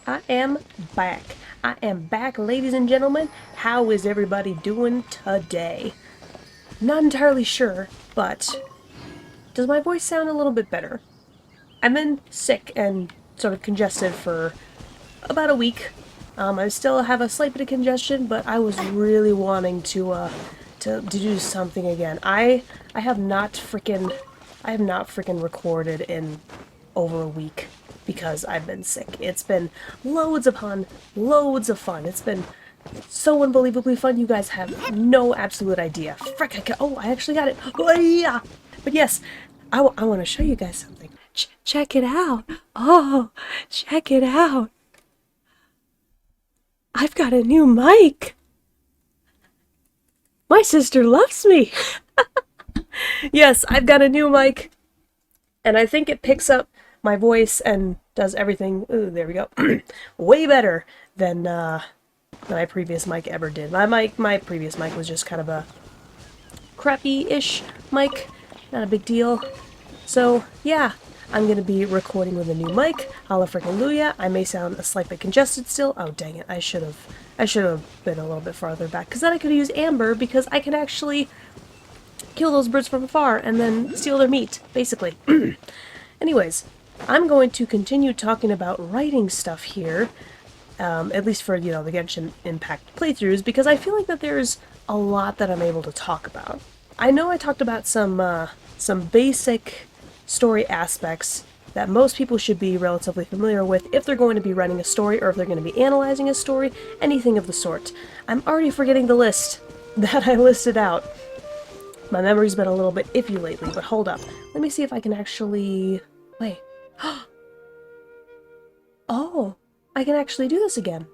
I am back. I am back, ladies and gentlemen. How is everybody doing today? Not entirely sure, but does my voice sound a little bit better? I've been sick and sort of congested for about a week. I still have a slight bit of congestion, but I was really wanting to do something again. I have not freaking recorded in over a week because I've been sick. It's been loads upon loads of fun. It's been so unbelievably fun. You guys have no absolute idea. Frick, I actually got it. Oh, yeah. But yes, I want to show you guys something. Check it out. Oh, check it out. I've got a new mic. My sister loves me. Yes, I've got a new mic, and I think it picks up my voice and does everything. Ooh, there we go. Way better than my previous mic ever did. My previous mic was just kind of a crappy-ish mic, not a big deal. So yeah, I'm gonna be recording with a new mic. Holla frickin' Luya. I may sound a slight bit congested still. Oh dang it! I should have been a little bit farther back, because then I could use Amber, because I can actually kill those birds from afar and then steal their meat, basically. Anyways, I'm going to continue talking about writing stuff here, at least for, the Genshin Impact playthroughs, because I feel like that there's a lot that I'm able to talk about. I know I talked about some basic story aspects that most people should be relatively familiar with if they're going to be writing a story, or if they're going to be analyzing a story, anything of the sort. I'm already forgetting the list that I listed out. My memory's been a little bit iffy lately, but hold up. Let me see if I can actually... Wait. Oh, I can actually do this again.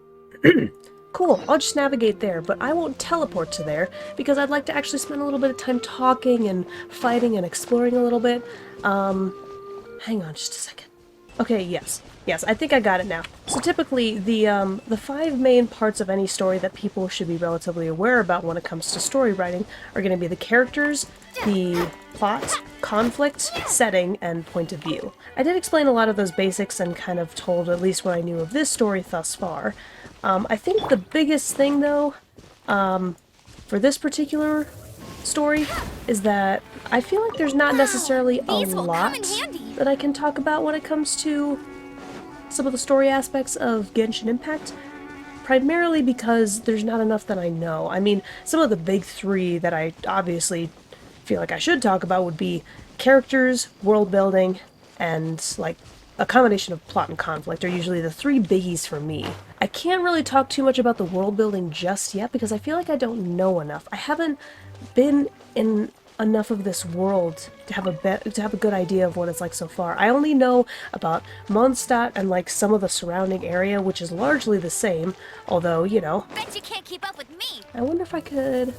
Cool, I'll just navigate there, but I won't teleport to there, because I'd like to actually spend a little bit of time talking and fighting and exploring a little bit. Hang on just a second. Okay, yes. Yes, I think I got it now. So typically, the five main parts of any story that people should be relatively aware about when it comes to story writing are going to be the characters, the plot, conflict, setting, and point of view. I did explain a lot of those basics and kind of told at least what I knew of this story thus far. I think the biggest thing, though, for this particular story is that I feel like there's not necessarily a lot that I can talk about when it comes to some of the story aspects of Genshin Impact, primarily because there's not enough that I know. I mean, some of the big three that I obviously feel like I should talk about would be characters, world building, and, like, a combination of plot and conflict are usually the three biggies for me. I can't really talk too much about the world building just yet because I feel like I don't know enough. I haven't been in enough of this world to have a good idea of what it's like so far. I only know about Mondstadt and like some of the surrounding area, which is largely the same, although, Bet you can't keep up with me. I wonder if I could...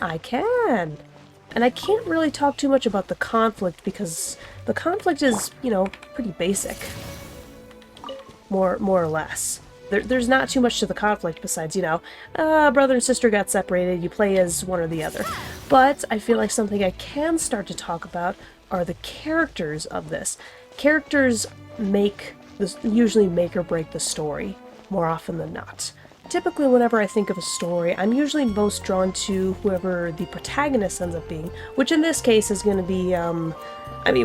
I can! And I can't really talk too much about the conflict because the conflict is, pretty basic. More or less. There's not too much to the conflict besides, brother and sister got separated, you play as one or the other. But I feel like something I can start to talk about are the characters of this. Characters usually make or break the story, more often than not. Typically, whenever I think of a story, I'm usually most drawn to whoever the protagonist ends up being, which in this case is going to be,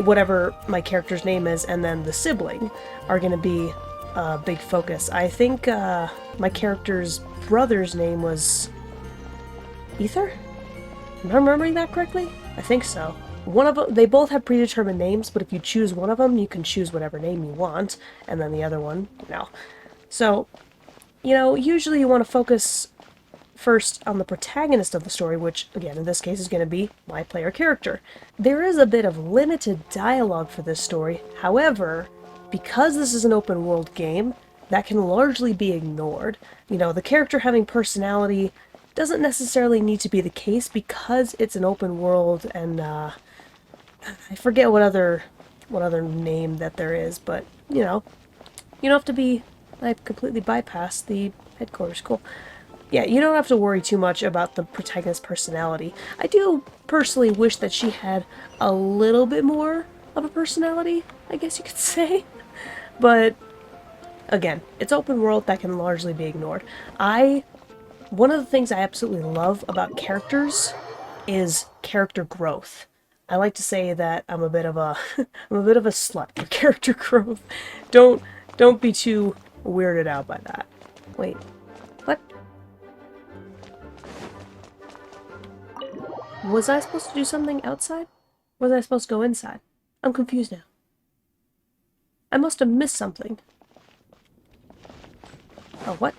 whatever my character's name is, and then the sibling are going to be a big focus. I think my character's brother's name was Ether? Am I remembering that correctly? I think so. One of them, they both have predetermined names, but if you choose one of them, you can choose whatever name you want, and then the other one, So, usually you want to focus first on the protagonist of the story, which, again, in this case is going to be my player character. There is a bit of limited dialogue for this story, however, because this is an open world game, that can largely be ignored. The character having personality doesn't necessarily need to be the case because it's an open world, and I forget what other name that there is, but, you don't have to be... I completely bypassed the headquarters. Cool. Yeah, you don't have to worry too much about the protagonist's personality. I do personally wish that she had a little bit more of a personality, I guess you could say. But Again, it's open world that can largely be ignored. One of the things I absolutely love about characters is character growth. I like to say that I'm a bit of a I'm a bit of a slut for character growth. Don't be too weirded out by that. Wait. What? Was I supposed to do something outside? Was I supposed to go inside? I'm confused now. I must have missed something. Oh, what?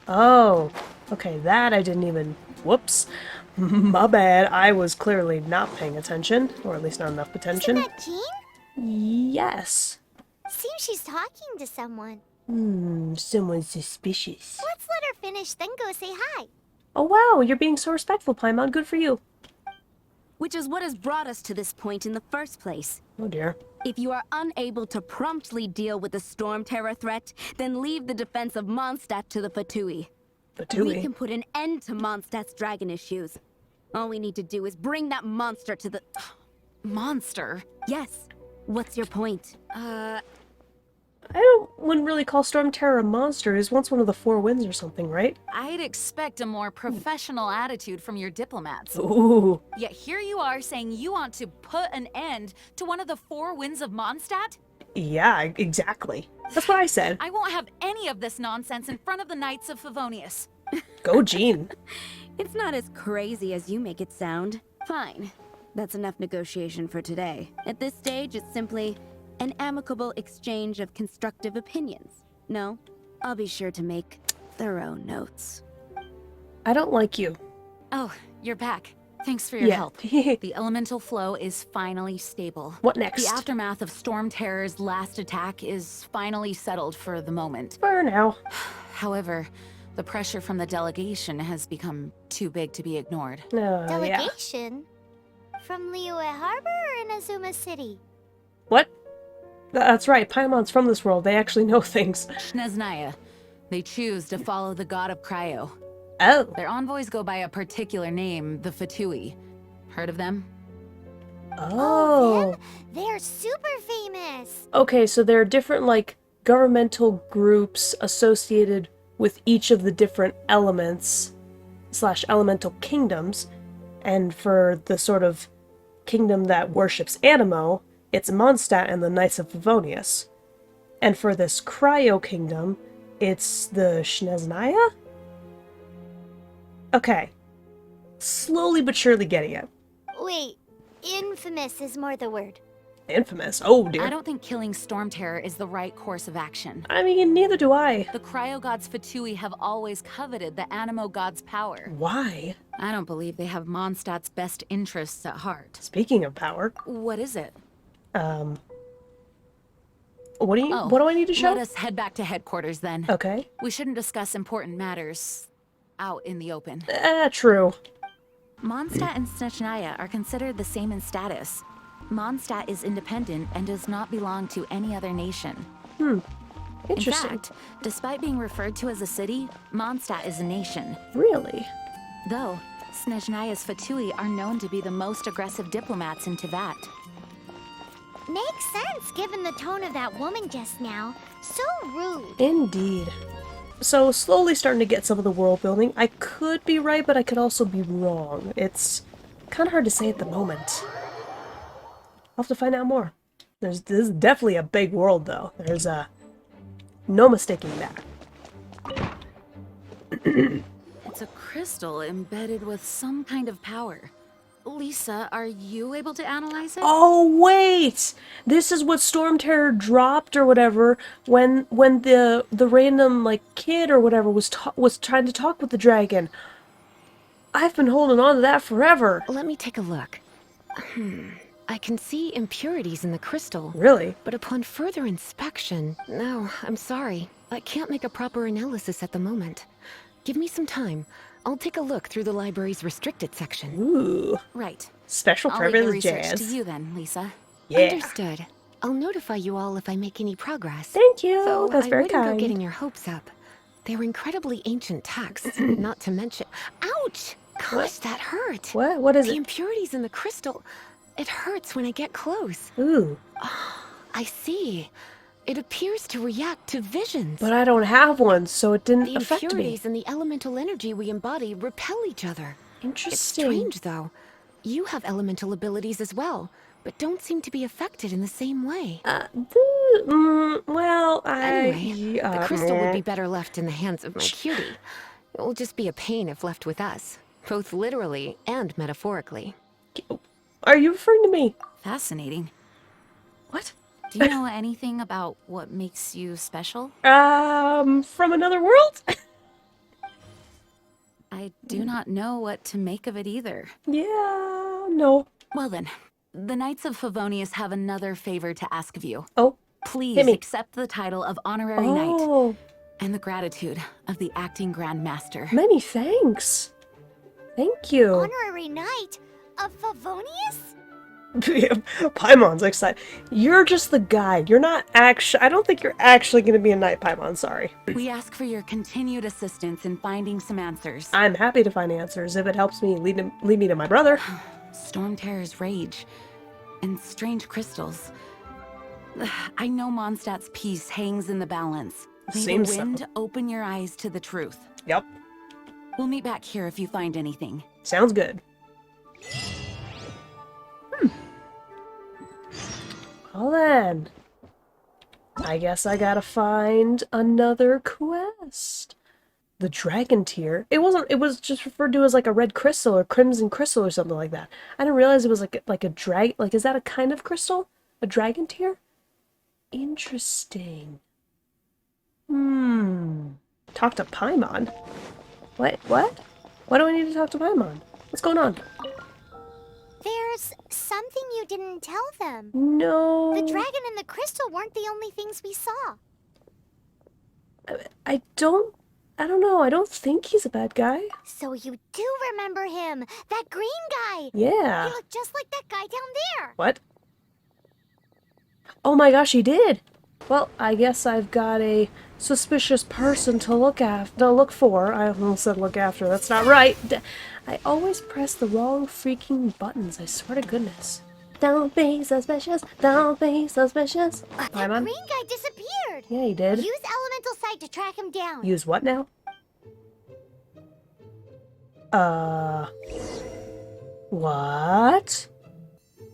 Oh, okay, that I didn't even... Whoops. My bad. I was clearly not paying attention, or at least not enough attention. Isn't that Jean? Yes. Seems she's talking to someone. Someone suspicious. Let's let her finish, then go say hi. Oh wow, you're being so respectful, Paimon. Good for you. Which is what has brought us to this point in the first place. Oh dear. If you are unable to promptly deal with the Storm Terror threat, then leave the defense of Mondstadt to the Fatui. We can put an end to Mondstadt's dragon issues. All we need to do is bring that monster to the... Monster? Yes. What's your point? Wouldn't really call Storm Terror a monster. He's once one of the Four Winds or something, right? I'd expect a more professional attitude from your diplomats. Ooh. Yet here you are saying you want to put an end to one of the Four Winds of Mondstadt? Yeah, exactly. That's what I said. I won't have any of this nonsense in front of the Knights of Favonius. Go, Jean. It's not as crazy as you make it sound. Fine. That's enough negotiation for today. At this stage, it's simply an amicable exchange of constructive opinions. No, I'll be sure to make thorough notes. I don't like you. Oh, you're back. Thanks for your help. Yeah. The elemental flow is finally stable. What next? The aftermath of Storm Terror's last attack is finally settled for the moment. For now. However, the pressure from the delegation has become too big to be ignored. Yeah. Delegation? From Liyue Harbor or Inazuma City? What? That's right, Paimon's from this world. They actually know things. Shneznaya. They choose to follow the god of Cryo. Oh. Their envoys go by a particular name, the Fatui. Heard of them? Oh. Them? They're super famous. Okay, so there are different, like, governmental groups associated with each of the different elements / elemental kingdoms. And for the sort of kingdom that worships Animo, it's Mondstadt and the Knights of Favonius. And for this Cryo kingdom, it's the Shneznaya? Okay. Slowly but surely getting it. Wait, infamous is more the word. Infamous. Oh dear. I don't think killing Storm Terror is the right course of action. I mean, neither do I. The Cryo gods Fatui have always coveted the Animo god's power. Why? I don't believe they have Mondstadt's best interests at heart. Speaking of power, What is it? what do I need to show? Let us head back to headquarters then. Okay. We shouldn't discuss important matters out in the open. True. Mondstadt and Snezhnaya are considered the same in status. Mondstadt is independent and does not belong to any other nation. Interesting. In fact, despite being referred to as a city, Mondstadt is a nation. Really? Though, Snezhnaya's Fatui are known to be the most aggressive diplomats in Teyvat. Makes sense given the tone of that woman just now. So rude. Indeed. So, slowly starting to get some of the world building. I could be right, but I could also be wrong. It's kind of hard to say at the moment. I'll have to find out more. This is definitely a big world, though. There's no mistaking that. It's a crystal embedded with some kind of power. Lisa, are you able to analyze it? Oh wait! This is what Storm Terror dropped or whatever when the random like kid or whatever was trying to talk with the dragon. I've been holding on to that forever. Let me take a look. I can see impurities in the crystal. Really? But upon further inspection... No, I'm sorry. I can't make a proper analysis at the moment. Give me some time. I'll take a look through the library's restricted section. Ooh. Right. Special I'll leave the privilege research jazz. to you then, Lisa. Yeah. Understood. I'll notify you all if I make any progress. Thank you. Though That's very I wouldn't kind. go getting your hopes up. They were incredibly ancient texts, not to mention... Ouch! Gosh, that hurt. What? What is The it? impurities in the crystal... It hurts when I get close. Ooh. I see. It appears to react to visions. But I don't have one, so it didn't The affect me. impurities and the elemental energy we embody repel each other. It's Interesting. strange, though. You have elemental abilities as well, but don't seem to be affected in the same way. Well, Anyway, the crystal would be better left in the hands of my cutie. It will just be a pain if left with us, both literally and metaphorically. Are you referring to me? Fascinating. What? Do you know anything about what makes you special? From another world? I do not know what to make of it either. Yeah, no. Well then, the Knights of Favonius have another favor to ask of you. Oh, Please hit me. accept the title of Honorary Knight Oh, and the gratitude of the Acting Grand Master. many thanks. Thank you. Honorary Knight of Favonius? Paimon's excited. You're just the guide. You're not actually. I don't think you're actually going to be a knight, Paimon. Sorry. We ask for your continued assistance in finding some answers. I'm happy to find answers if it helps me lead me to my brother. Storm Terror's rage and strange crystals. I know Mondstadt's peace hangs in the balance. May Seems the so. wind open your eyes to the truth. Yep. We'll meet back here if you find anything. Sounds good. Well then, I guess I gotta find another quest. The dragon tier. It was just referred to as like a red crystal or crimson crystal or something like that. I didn't realize it was like a drag. Like, is that a kind of crystal? A dragon tier? Interesting. Talk to Paimon. What? What? Why do I need to talk to Paimon? What's going on? There's something you didn't tell them. No. The dragon and the crystal weren't the only things we saw. I don't know. I don't think he's a bad guy. So you do remember him, that green guy. Yeah. He looked just like that guy down there. What? Oh my gosh, he did. Well, I guess I've got a suspicious person to look for. I almost said look after. That's not right. I always press the wrong freaking buttons. I swear to goodness. Don't be suspicious. Don't be suspicious. That Paimon? green guy disappeared. Yeah, he did. Use elemental sight to track him down. Use what now? What?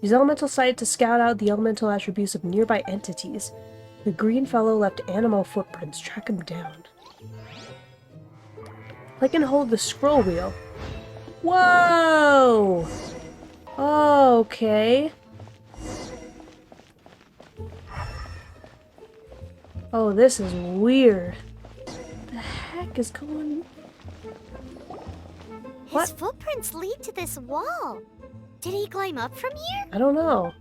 Use elemental sight to scout out the elemental attributes of nearby entities. The green fellow left animal footprints. Track him down. Click and hold the scroll wheel. Whoa! Okay. Oh, this is weird. What the heck is going on? What? His footprints lead to this wall. Did he climb up from here? I don't know.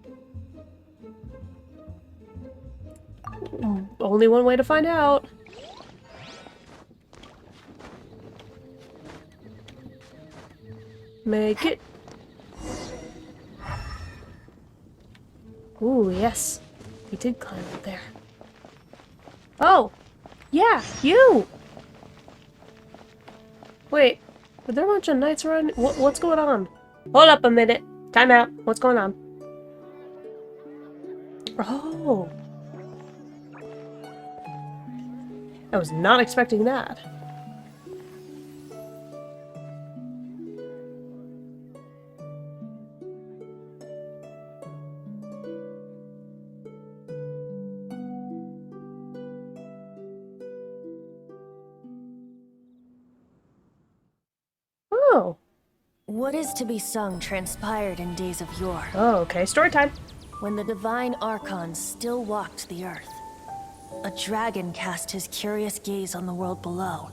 Only one way to find out. Make it. Ooh, yes. He did climb up there. Oh! Yeah, you! Wait, are there a bunch of knights around? What's going on? Hold up a minute. Time out. What's going on? Oh. I was not expecting that. Oh. What is to be sung transpired in days of yore, Oh, okay. Story time. when the divine archons still walked the earth. A dragon cast his curious gaze on the world below,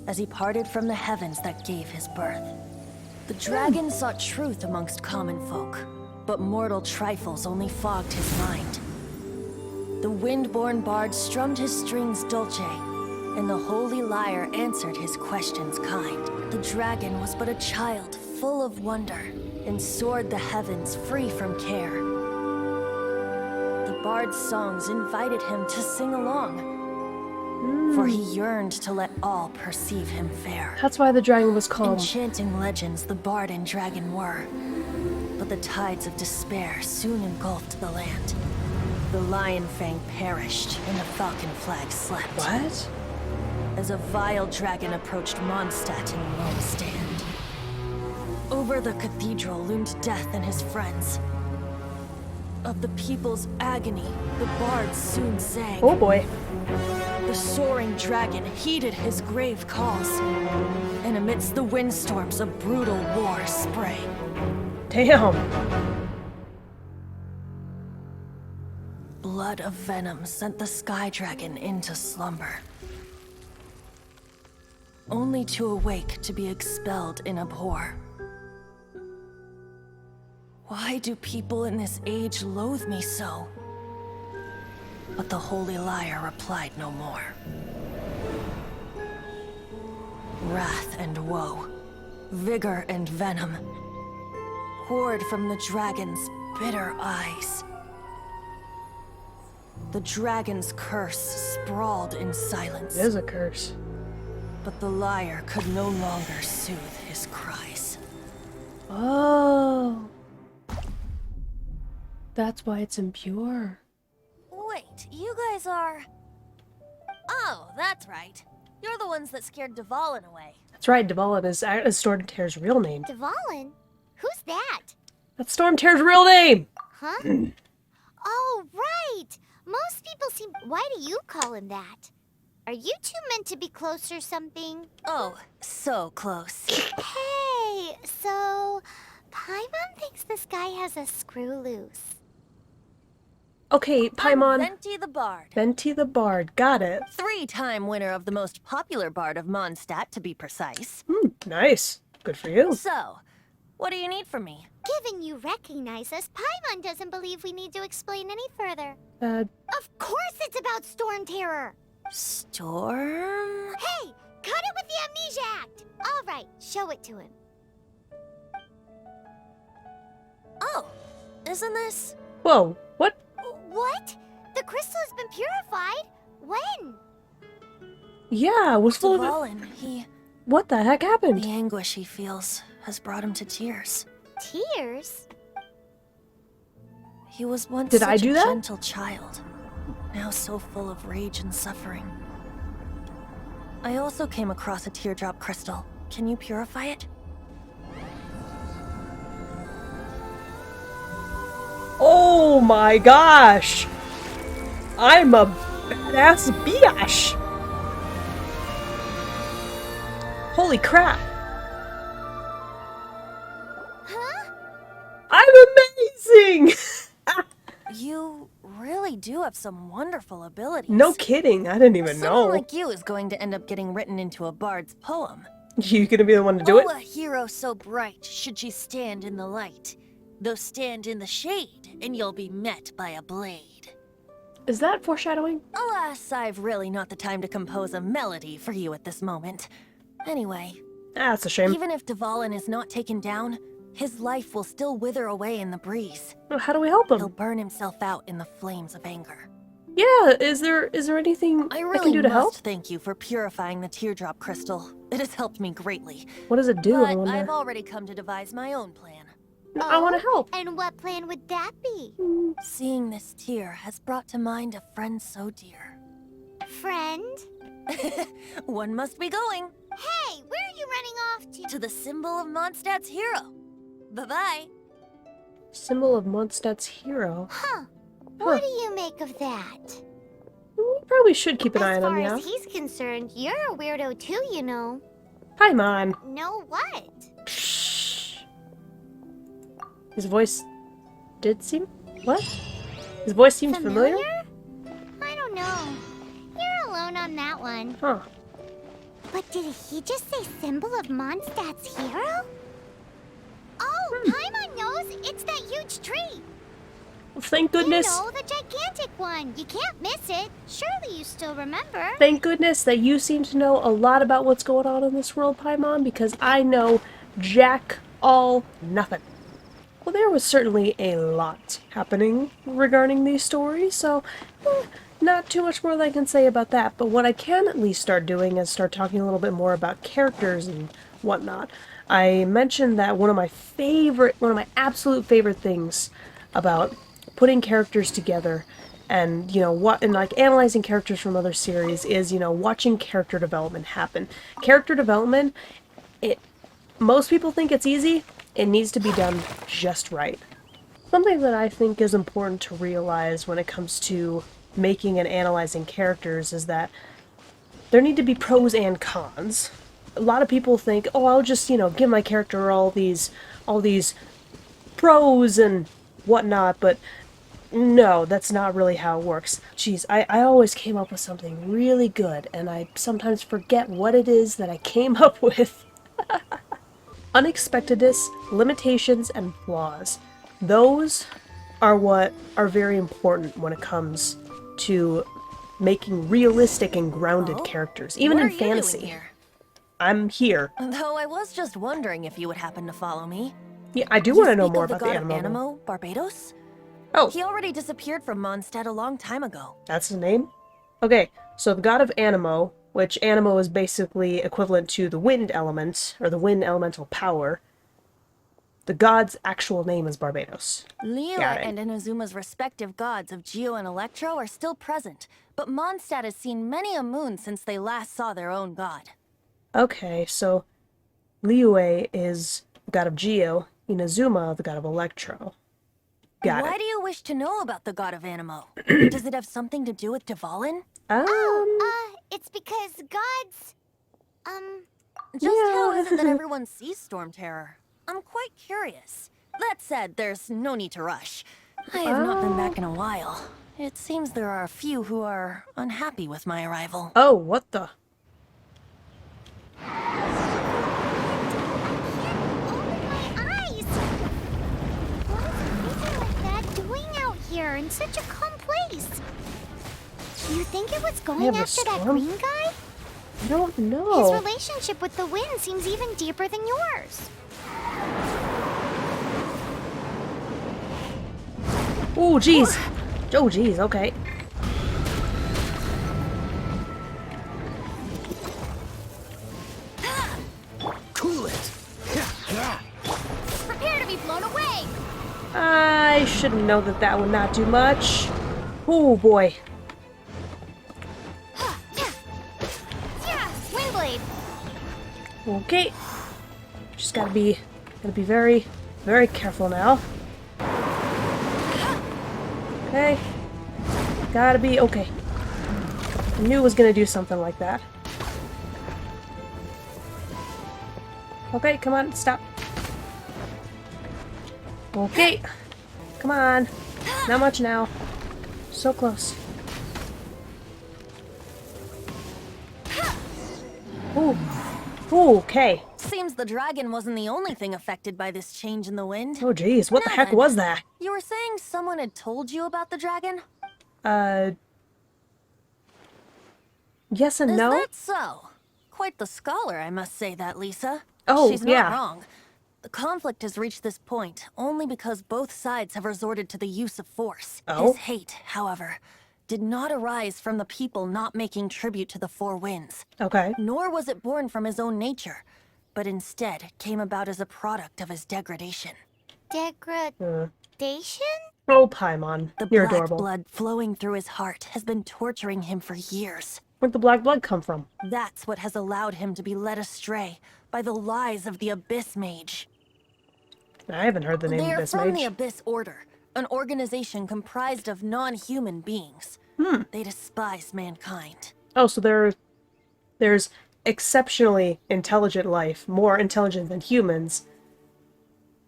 as he parted from the heavens that gave his birth. The dragon sought truth amongst common folk, but mortal trifles only fogged his mind. The wind-born bard strummed his strings dulce, and the holy lyre answered his questions kind. The dragon was but a child full of wonder, and soared the heavens free from care. The bard's songs invited him to sing along, for he yearned to let all perceive him fair. That's why the dragon was called. Enchanting legends the bard and dragon were, but the tides of despair soon engulfed the land. The Lion Fang perished, and the Falcon Flag slept. What? As a vile dragon approached Mondstadt in lone stand. Over the cathedral loomed Death and his friends. Of the people's agony, the bards soon sang. Oh boy. The soaring dragon heeded his grave calls, and amidst the windstorms a brutal war sprang. Damn. Blood of venom sent the sky dragon into slumber, only to awake to be expelled in abhor. Why do people in this age loathe me so? But the holy liar replied no more. Wrath and woe, vigor and venom, poured from the dragon's bitter eyes. The dragon's curse sprawled in silence. It is a curse. But the liar could no longer soothe his cries. Oh. That's why it's impure. Wait, you guys are... Oh, that's right. You're the ones that scared Dvalin away. That's right, Dvalin is Storm Terror's real name. Dvalin? Who's that? That's Storm Terror's real name! Huh? Oh, right! Most people seem... Why do you call him that? Are you two meant to be close or something? Oh, so close. Hey, so... Paimon thinks this guy has a screw loose. Okay, Paimon. Venti the Bard. Venti the Bard, got it. 3-time winner of the most popular bard of Mondstadt, to be precise. Nice. Good for you. So, what do you need from me? Given you recognize us, Paimon doesn't believe we need to explain any further. Of course it's about Storm Terror! Storm? Hey! Cut it with the Amnesia Act! Alright, show it to him. Oh, isn't this... Whoa, what? What? The crystal has been purified? When? Yeah, what's full of it? Dvalin, he... What the heck happened? The anguish he feels has brought him to tears. Tears? He was once Did such I do a that? gentle child, now so full of rage and suffering. I also came across a teardrop crystal. Can you purify it? Oh my gosh! I'm a badass biatch! Holy crap! Huh? I'm amazing! You really do have some wonderful abilities. No kidding, I didn't even Someone know. like you is going to end up getting written into a bard's poem. You gonna be the one to do it? Oh, a hero so bright, should she stand in the light. Though stand in the shade, and you'll be met by a blade. Is that foreshadowing? Alas, I've really not the time to compose a melody for you at this moment. Anyway, That's a shame. even if Dvalin is not taken down, his life will still wither away in the breeze. How do we help He'll him? burn himself out in the flames of anger. Yeah, is there anything I I really can do to must help? thank you for purifying the teardrop crystal. It has helped me greatly. What does it do? I But wonder. I've already come to devise my own plan. I want to help. And what plan would that be? Seeing this tear has brought to mind a friend so dear. Friend? One must be going Hey, where are you running off to? To the symbol of Mondstadt's hero. Bye-bye. Symbol of Mondstadt's hero. Huh. What do you make of that? We probably should keep an eye As on far him, yeah? as he's concerned, you're a weirdo too, you know. Paimon. Know what? Shh. His voice did seem... What? His voice seemed familiar? I don't know. You're alone on that one. Huh. But did he just say symbol of Mondstadt's hero? Oh, Paimon knows! It's that huge tree! Well, thank goodness. You know, the gigantic one. You can't miss it. Surely you still remember. Thank goodness that you seem to know a lot about what's going on in this world, Paimon, because I know jack all nothing. Well, there was certainly a lot happening regarding these stories, so not too much more that I can say about that. But what I can at least start doing is start talking a little bit more about characters and whatnot. I mentioned that one of my absolute favorite things about putting characters together And, you know, what, and like analyzing characters from other series is, you know, watching character development happen. Character development, most people think it's easy. It needs to be done just right. Something that I think is important to realize when it comes to making and analyzing characters is that there need to be pros and cons. A lot of people think, oh, I'll just, you know, give my character all these pros and whatnot, but no, that's not really how it works. Jeez, I always came up with something really good, and I sometimes forget what it is that I came up with. Unexpectedness, limitations, and flaws. Those are what are very important when it comes to making realistic and grounded characters, even What in are you doing fantasy. here? I'm here. Though I was just wondering if you would happen to follow me. Yeah, I do You want to know speak more of the about the god of Animo. Animo, Barbados? Oh, He already disappeared from Mondstadt a long time ago. that's the name? Okay, so the god of Animo, which Animo is basically equivalent to the wind element, or the wind elemental power, the god's actual name is Barbados. Liyue Got it. and Inazuma's respective gods of Geo and Electro are still present, but Mondstadt has seen many a moon since they last saw their own god. Okay, so Liyue is the god of Geo, Inazuma the god of Electro. Got Why it. do you wish to know about the god of Animo? Does it have something to do with Dvalin? It's because gods, Just how Yeah. is it that everyone sees Storm Terror? I'm quite curious. That said, there's no need to rush. I have not been back in a while. It seems there are a few who are unhappy with my arrival. Oh, what the? open my eyes! What is a creature like that doing out here in such a calm place? Do you think it was going have a after that storm? green guy? I don't His know. relationship with the wind seems even deeper than yours. Oh, jeez. Oh, jeez, okay. Cool it. Prepare to be blown away! I should know that that would not do much. Oh, boy. Yeah, Windblade! Okay. Just gotta be very, very careful now. Okay. Gotta be okay. I knew it was gonna do something like that. Okay, come on, stop. Okay. Come on. Not much now. So close. Ooh. Ooh, okay. Seems the dragon wasn't the only thing affected by this change in the wind. Oh, jeez. What the Now heck then, was that? You were saying someone had told you about the dragon? Yes and Is no? that so? Quite the scholar, I must say that, Lisa. Oh, She's not yeah. wrong. The conflict has reached this point only because both sides have resorted to the use of force. Oh? His hate, however, did not arise from the people not making tribute to the Four Winds. Okay. Nor was it born from his own nature, but instead came about as a product of his degradation. Degradation? Oh, Paimon. The You're black adorable. blood flowing through his heart has been torturing him for years. Where'd the black blood come from? That's what has allowed him to be led astray by the lies of the Abyss Mage. I haven't heard the name They of are this from mage. the Abyss Order, an organization comprised of non-human beings. They despise mankind. Oh, so there's exceptionally intelligent life, more intelligent than humans,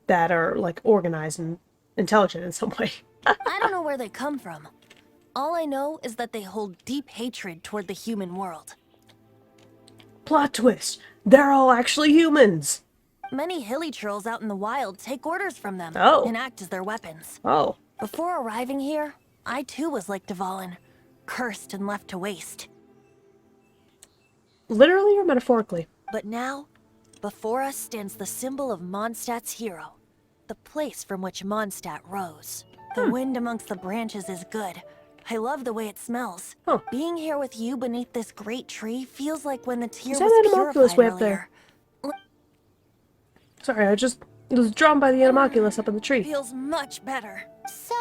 that are, like, organized and intelligent in some way. I don't know where they come from. All I know is that they hold deep hatred toward the human world. Plot twist! They're all actually humans! Many hilly trolls out in the wild take orders from them Oh. and act as their weapons. Oh. Before arriving here, I too was like Dvalin, cursed and left to waste. Literally or metaphorically? But now, before us stands the symbol of Mondstadt's hero, the place from which Mondstadt rose. The wind amongst the branches is good. I love the way it smells. Huh. Being here with you beneath this great tree feels like when the tear Is that was an homunculus purified way up earlier. there? Sorry, I just It was drawn by the Animoculus up in the tree. Feels much better. So,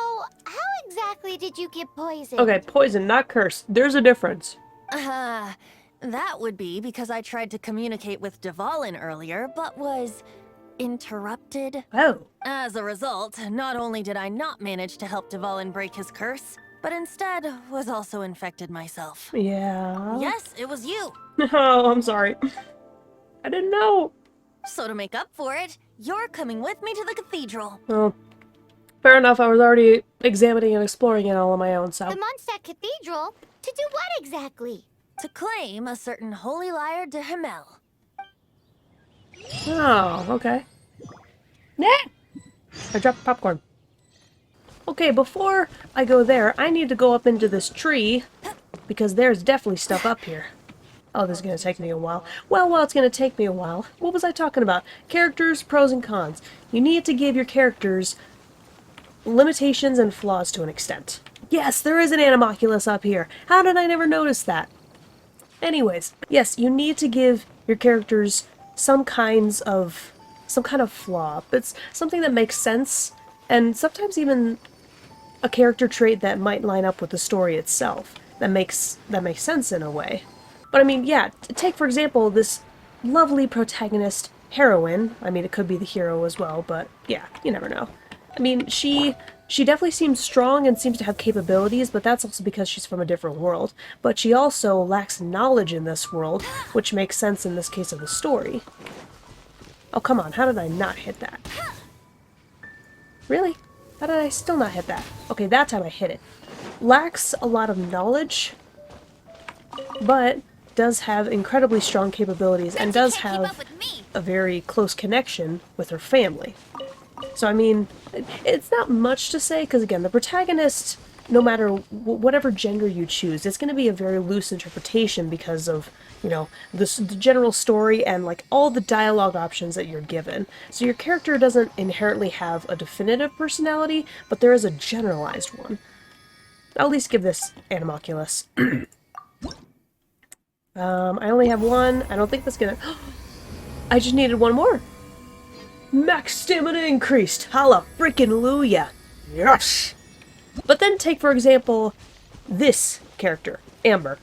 how exactly did you get poisoned? Okay, poison, not curse. There's a difference. That would be because I tried to communicate with Dvalin earlier, but was interrupted. Oh. As a result, not only did I not manage to help Dvalin break his curse, but instead was also infected myself. Yeah. Yes, it was you. Oh, I'm sorry. I didn't know. So to make up for it, you're coming with me to the cathedral. Well, fair enough. I was already examining and exploring it all on my own, so. The Mondstadt Cathedral? To do what exactly? To claim a certain holy lyre de Himmel. Oh, okay. Nah! I dropped popcorn. Okay, before I go there, I need to go up into this tree, because there's definitely stuff up here. Oh, this is going to take me a while. Well, it's going to take me a while. What was I talking about? Characters, pros and cons. You need to give your characters limitations and flaws to an extent. Yes, there is an Animoculus up here. How did I never notice that? Anyways, yes, you need to give your characters some kind of flaw. It's something that makes sense, and sometimes even a character trait that might line up with the story itself. That makes sense in a way. But I mean, yeah, take for example this lovely protagonist heroine. I mean, it could be the hero as well, but yeah, you never know. I mean, she definitely seems strong and seems to have capabilities, but that's also because she's from a different world. But she also lacks knowledge in this world, which makes sense in this case of the story. Oh, come on, how did I not hit that? Really? How did I still not hit that? Okay, that time I hit it. Lacks a lot of knowledge, but does have incredibly strong capabilities and does have a very close connection with her family. So, I mean, it's not much to say, because again, the protagonist, no matter whatever gender you choose, it's going to be a very loose interpretation because of, you know, the general story and, like, all the dialogue options that you're given. So your character doesn't inherently have a definitive personality, but there is a generalized one. I'll at least give this Animoculus. I only have one. I don't think that's gonna... I just needed one more. Max stamina increased. Holla frickin' Luya. Yes! But then take, for example, this character, Amber.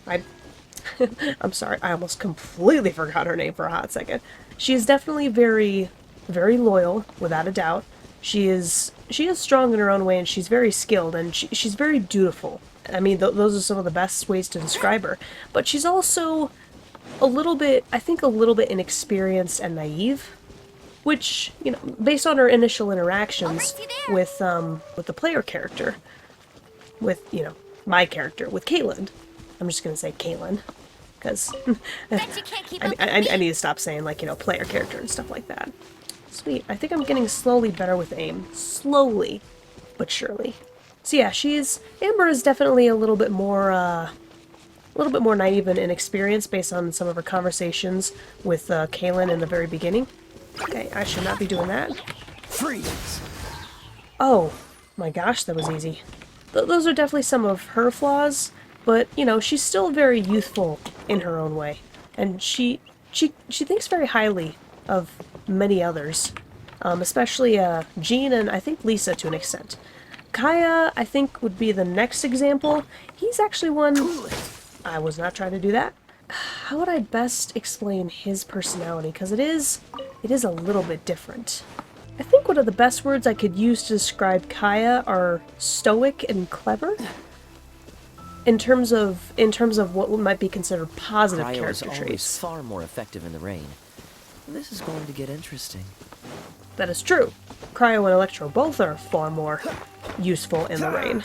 I'm sorry, I almost completely forgot her name for a hot second. She is definitely very, very loyal, without a doubt. She is strong in her own way, and she's very skilled, and she's very dutiful. I mean, those are some of the best ways to describe her. But she's also a little bit, I think, a little bit inexperienced and naive. Which, you know, based on her initial interactions with the player character, with, you know, my character, with Caitlin. I'm just gonna say Caitlin, because I need to stop saying, like, you know, player character and stuff like that. Sweet, I think I'm getting slowly better with aim. Slowly, but surely. So yeah, Amber is definitely a little bit more naive and inexperienced based on some of her conversations with Caitlin in the very beginning. Okay, I should not be doing that. Freeze! Oh, my gosh, that was easy. Those are definitely some of her flaws, but, you know, she's still very youthful in her own way. And she thinks very highly of many others. Especially Jean and I think Lisa to an extent. Kaya, I think, would be the next example. He's actually one... I was not trying to do that. How would I best explain his personality? Because it is a little bit different. I think one of the best words I could use to describe Kaya are stoic and clever. In terms of what might be considered positive character traits. Far more effective in the rain. This is going to get interesting. That is true. Cryo and Electro both are far more useful in the rain.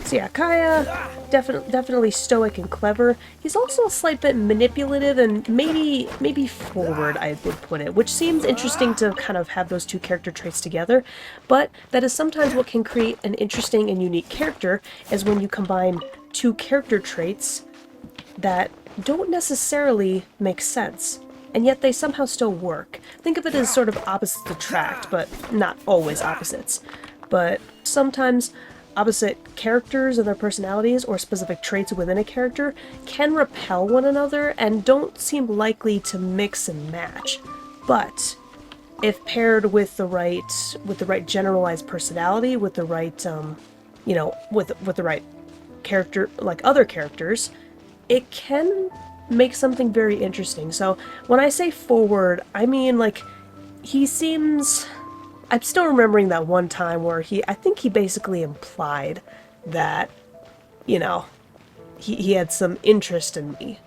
So yeah, Kaya, definitely stoic and clever. He's also a slight bit manipulative and maybe forward, I would put it, which seems interesting to kind of have those two character traits together, but that is sometimes what can create an interesting and unique character, is when you combine two character traits that don't necessarily make sense, and yet they somehow still work. Think of it as sort of opposites attract, but not always opposites. But sometimes opposite characters and their personalities or specific traits within a character can repel one another and don't seem likely to mix and match. But if paired with the right generalized personality, with the right you know, with the right character, like other characters, it can make something very interesting. So when I say forward, I mean like he seems, I'm still remembering that one time where I think he basically implied that, you know, he had some interest in me.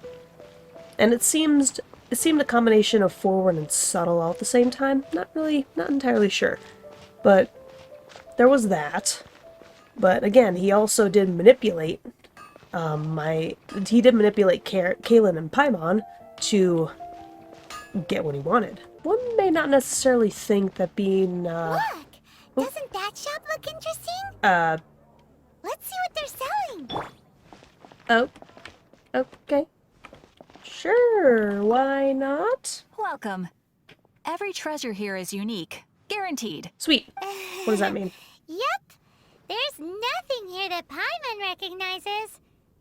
And it seemed a combination of forward and subtle all at the same time. Not entirely sure. But there was that. But again, he also did manipulate he did manipulate Kaylin and Paimon to get what he wanted. One may not necessarily think that being Look! Doesn't that shop look interesting? Let's see what they're selling. Oh, okay. Sure, why not? Welcome. Every treasure here is unique. Guaranteed. Sweet. What does that mean? Yep. There's nothing here that Paimon recognizes.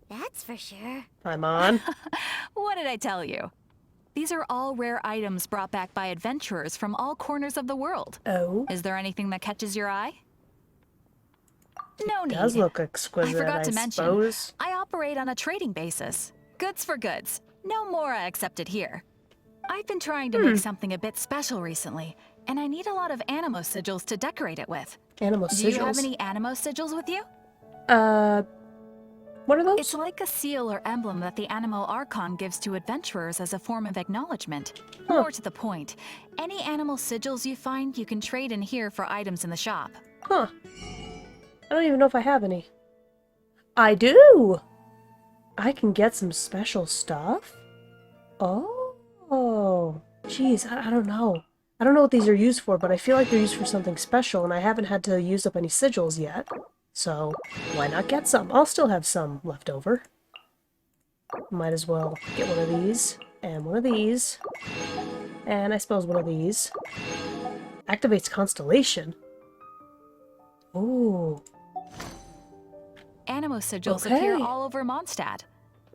That's for sure. Paimon. What did I tell you? These are all rare items brought back by adventurers from all corners of the world. Oh. Is there anything that catches your eye? No need. Does look exquisite, I forgot to mention, suppose. I operate on a trading basis. Goods for goods. No Mora accepted here. I've been trying to make something a bit special recently, and I need a lot of animo sigils to decorate it with. Animo sigils? Do you have any animo sigils with you? What are those? It's like a seal or emblem that the Animo Archon gives to adventurers as a form of acknowledgement. Huh. More to the point, any animal sigils you find you can trade in here for items in the shop. Huh. I don't even know if I have any. I can get some special stuff? Oh. Jeez, I don't know. I don't know what these are used for, but I feel like they're used for something special, and I haven't had to use up any sigils yet. So, why not get some? I'll still have some left over. Might as well get one of these, and one of these, and I suppose one of these. Activates Constellation. Ooh. Animo sigils Okay. appear all over Mondstadt.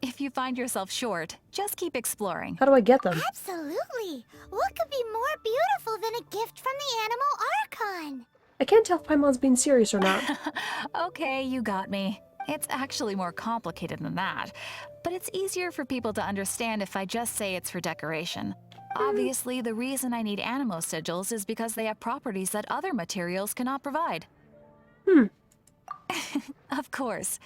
If you find yourself short, just keep exploring. How do I get them? Absolutely. What could be more beautiful than a gift from the Animal Archon? I can't tell if Paimon's being serious or not. Okay, you got me. It's actually more complicated than that, but it's easier for people to understand if I just say it's for decoration. Obviously, the reason I need animo sigils is because they have properties that other materials cannot provide. Of course.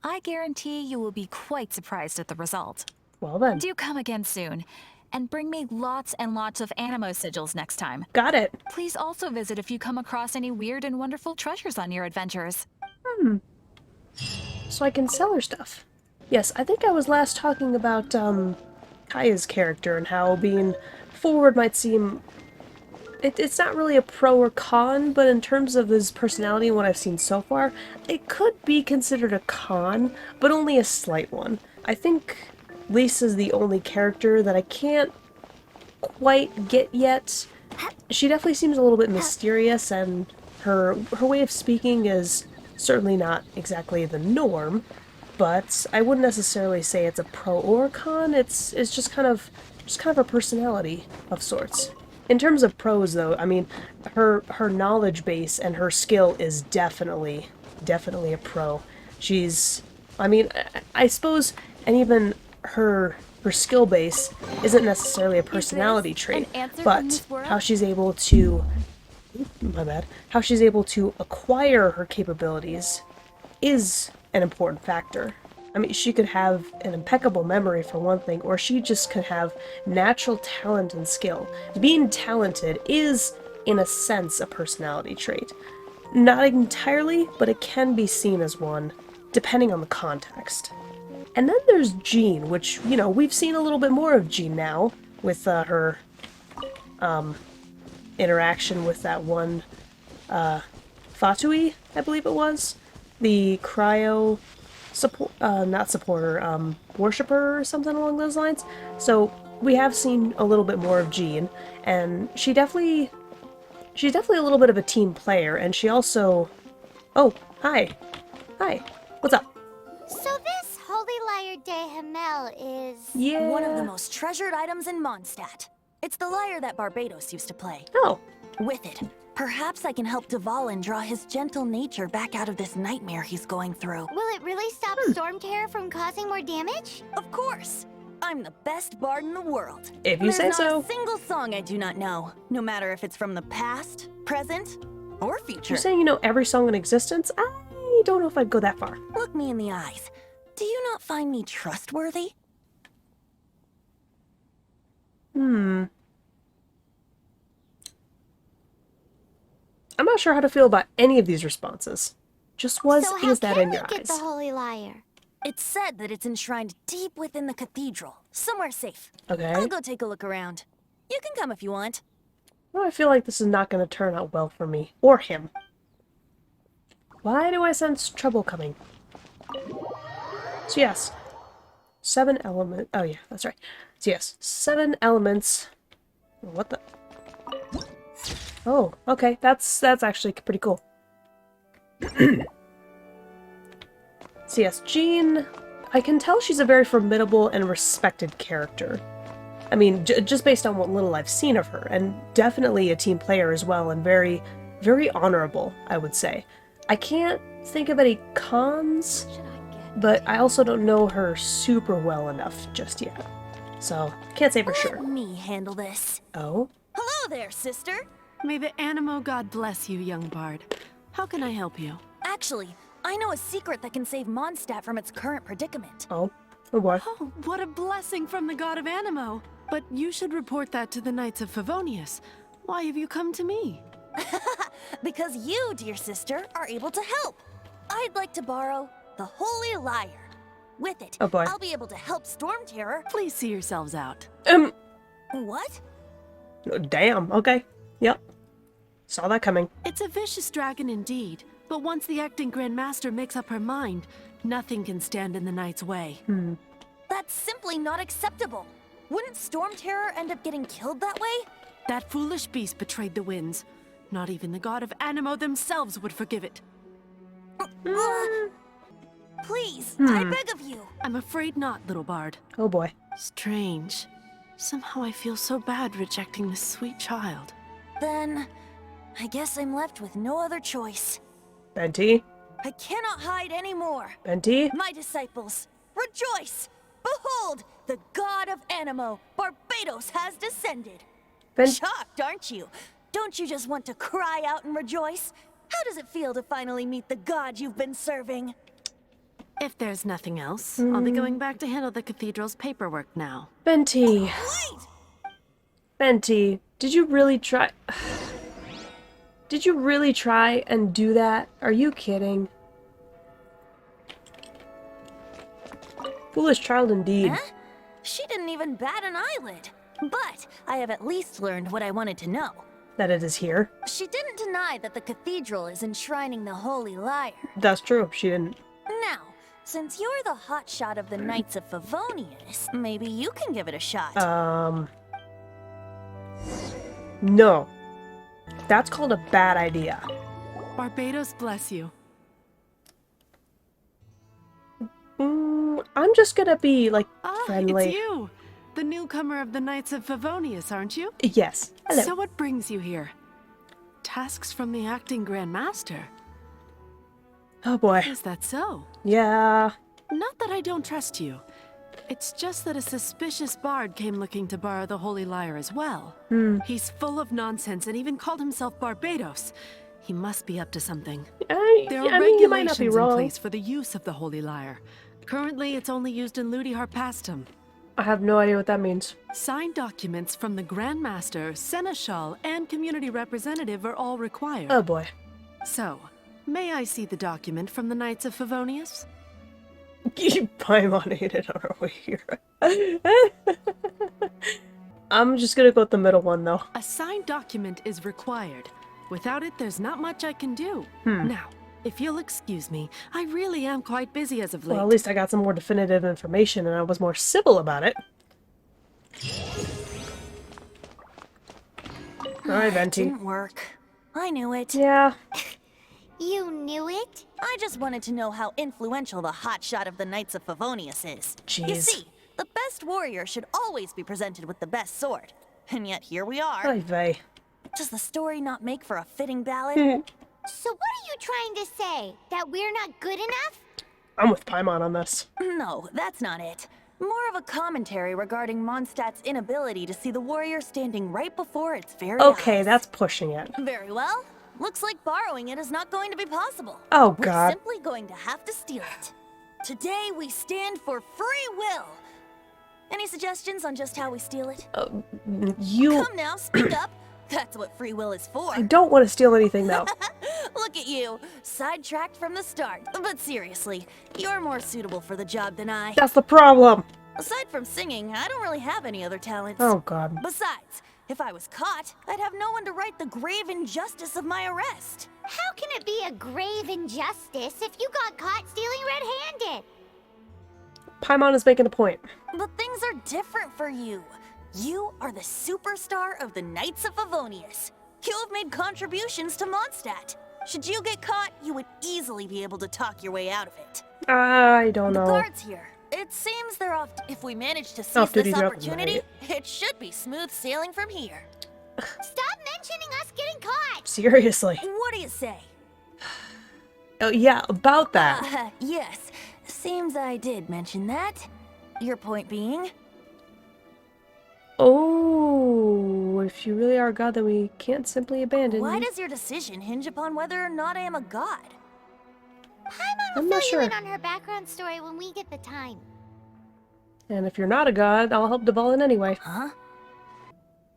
I guarantee you will be quite surprised at the result. Well then. Do come again soon, and bring me lots and lots of animo sigils next time. Got it. Please also visit if you come across any weird and wonderful treasures on your adventures. So I can sell her stuff. Yes, I think I was last talking about, Kaya's character and how being forward might seem... It's not really a pro or con, but in terms of his personality and what I've seen so far, it could be considered a con, but only a slight one. I think Lisa's the only character that I can't quite get yet. She definitely seems a little bit mysterious, and her way of speaking is certainly not exactly the norm, but I wouldn't necessarily say it's a pro or a con. It's just kind of a personality of sorts. In terms of pros, though, I mean, her knowledge base and her skill is definitely a pro. She's, I mean, I suppose, and even her skill base isn't necessarily a personality trait, but how she's able to, how she's able to acquire her capabilities is an important factor. I mean, she could have an impeccable memory for one thing, or she just could have natural talent and skill. Being talented is, in a sense, a personality trait. Not entirely, but it can be seen as one, depending on the context. And then there's Jean, which, you know, we've seen a little bit more of Jean now, with her interaction with that one Fatui, I believe it was. The cryo... worshiper or something along those lines. So we have seen a little bit more of Jean, and she's definitely a little bit of a team player, and she also... Oh, hi. Hi. What's up? So this Holy Lyre de Himmel is... Yeah. One of the most treasured items in Mondstadt. It's the lyre that Barbados used to play. Oh. With it, perhaps I can help Dvalin draw his gentle nature back out of this nightmare he's going through. Will it really stop Storm Terror from causing more damage? Of course! I'm the best bard in the world. If you say There's not so. a single song I do not know, no matter if it's from the past, present, or future. You're saying you know every song in existence? I don't know if I'd go that far. Look me in the eyes. Do you not find me trustworthy? I'm not sure how to feel about any of these responses. Just was So how is that can in we your get eyes? the Holy Lyre? It's said that it's enshrined deep within the cathedral, somewhere safe. Okay. I'll go take a look around. You can come if you want. Well, I feel like this is not going to turn out well for me. Or him. Why do I sense trouble coming? So yes. 7 elements. Oh yeah, that's right. So yes, 7 elements. What the? Oh, okay. That's actually pretty cool. So yes, Jean, I can tell she's a very formidable and respected character. I mean, just based on what little I've seen of her, and definitely a team player as well, and very, very honorable, I would say. I can't think of any cons, but I also don't know her super well enough just yet. So, can't say for sure. Let me handle this. Oh? Hello there, sister. May the Animo God bless you, young bard. How can I help you? Actually, I know a secret that can save Mondstadt from its current predicament. Oh? Oh boy. Oh, what a blessing from the god of Animo! But you should report that to the Knights of Favonius. Why have you come to me? Because you, dear sister, are able to help. I'd like to borrow the Holy Lyre. With it, Oh boy. I'll be able to help Storm Terror. Please see yourselves out. What? Damn, okay. Yep. Saw that coming. It's a vicious dragon indeed, but once the acting Grand Master makes up her mind, nothing can stand in the Knight's way. That's simply not acceptable. Wouldn't Storm Terror end up getting killed that way? That foolish beast betrayed the winds. Not even the god of Animo themselves would forgive it. Please, I beg of you. I'm afraid not, little bard. Oh boy. Strange. Somehow I feel so bad rejecting this sweet child. Then, I guess I'm left with no other choice. Benti? I cannot hide anymore. Benti? My disciples, rejoice! Behold, the god of Animo, Barbados, has descended. Shocked, aren't you? Don't you just want to cry out and rejoice? How does it feel to finally meet the god you've been serving? If there's nothing else, I'll be going back to handle the cathedral's paperwork now. Benti. Wait! Benti, did you really try... Did you really try and do that? Are you kidding? Foolish child indeed. Huh? She didn't even bat an eyelid. But I have at least learned what I wanted to know. That it is here. She didn't deny that the cathedral is enshrining the Holy Lyre. That's true, she didn't. Now, since you're the hotshot of the Knights of Favonius, maybe you can give it a shot. No. That's called a bad idea. Barbados bless you. I'm just gonna be, like, Ah, friendly. it's you! The newcomer of the Knights of Favonius, aren't you? Yes. Hello. So what brings you here? Tasks from the acting Grand Master. Oh boy. Is that so? Yeah. Not that I don't trust you. It's just that a suspicious bard came looking to borrow the Holy Lyre as well. He's full of nonsense and even called himself Barbados. He must be up to something. There are I mean, you might not regulations be in wrong. place for the use of the Holy Lyre. Currently, it's only used in Ludi Harpastum. I have no idea what that means. Signed documents from the Grand Master, Seneschal, and community representative are all required. Oh boy. So, may I see the document from the Knights of Favonius? You paimonated on our way here. I'm just gonna go with the middle one, though. A signed document is required. Without it, there's not much I can do. Now, if you'll excuse me, I really am quite busy as of late. Well, at least I got some more definitive information and I was more civil about it. Alright, It Venti. didn't work. I knew it. Yeah. You knew it? I just wanted to know how influential the hotshot of the Knights of Favonius is. You Jeez. see, the best warrior should always be presented with the best sword. And yet here we are. Ay vey. Does the story not make for a fitting ballad? So what are you trying to say? That we're not good enough? I'm with Paimon on this. No, that's not it. More of a commentary regarding Mondstadt's inability to see the warrior standing right before its very Okay, eyes. that's pushing it. Very well. Looks like borrowing it is not going to be possible. Oh, We're God. simply going to have to steal it. Today we stand for free will. Any suggestions on just how we steal it? You... Come now, speak up. That's what free will is for. I don't want to steal anything, though. Look at you, sidetracked from the start. But seriously, you're more suitable for the job than I. That's the problem. Aside from singing, I don't really have any other talents. Oh, God. Besides, if I was caught, I'd have no one to right the grave injustice of my arrest. How can it be a grave injustice if you got caught stealing red-handed? Paimon is making a point. But things are different for you. You are the superstar of the Knights of Favonius. You have made contributions to Mondstadt. Should you get caught, you would easily be able to talk your way out of it. I don't The know. guards here. It seems they're off. If we manage to seize Off duty this throughout the opportunity, night. it should be smooth sailing from here. Stop mentioning us getting caught! Seriously. What do you say? Oh, yeah, about that. Yes. Seems I did mention that. Your point being? Oh, if you really are a god, then we can't simply abandon Why you. does your decision hinge upon whether or not I am a god? Paimon I'm will not fill sure. you in on her background story when we get the time. And if you're not a god, I'll help Deval in anyway. Huh?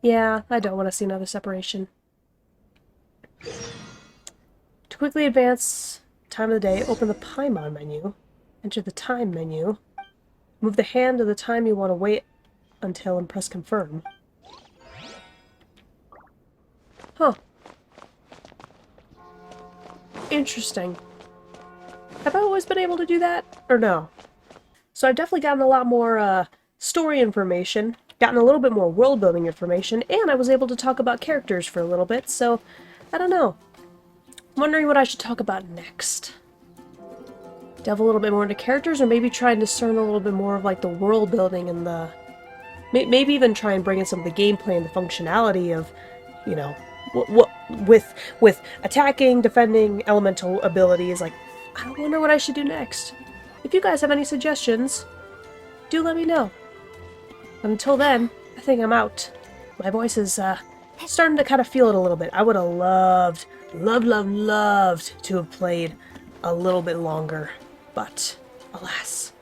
Yeah, I don't want to see another separation. To quickly advance time of the day, open the Paimon menu, enter the time menu, move the hand to the time you want to wait until and press confirm. Huh. Interesting. Have I always been able to do that? Or no? So I've definitely gotten a lot more story information, gotten a little bit more world-building information, and I was able to talk about characters for a little bit, so I don't know. I'm wondering what I should talk about next. Delve a little bit more into characters, or maybe try and discern a little bit more of like the world-building and the... Maybe even try and bring in some of the gameplay and the functionality of, you know, with attacking, defending, elemental abilities. Like, I wonder what I should do next. If you guys have any suggestions, do let me know. Until then, I think I'm out. My voice is starting to kind of feel it a little bit. I would have loved to have played a little bit longer, but alas.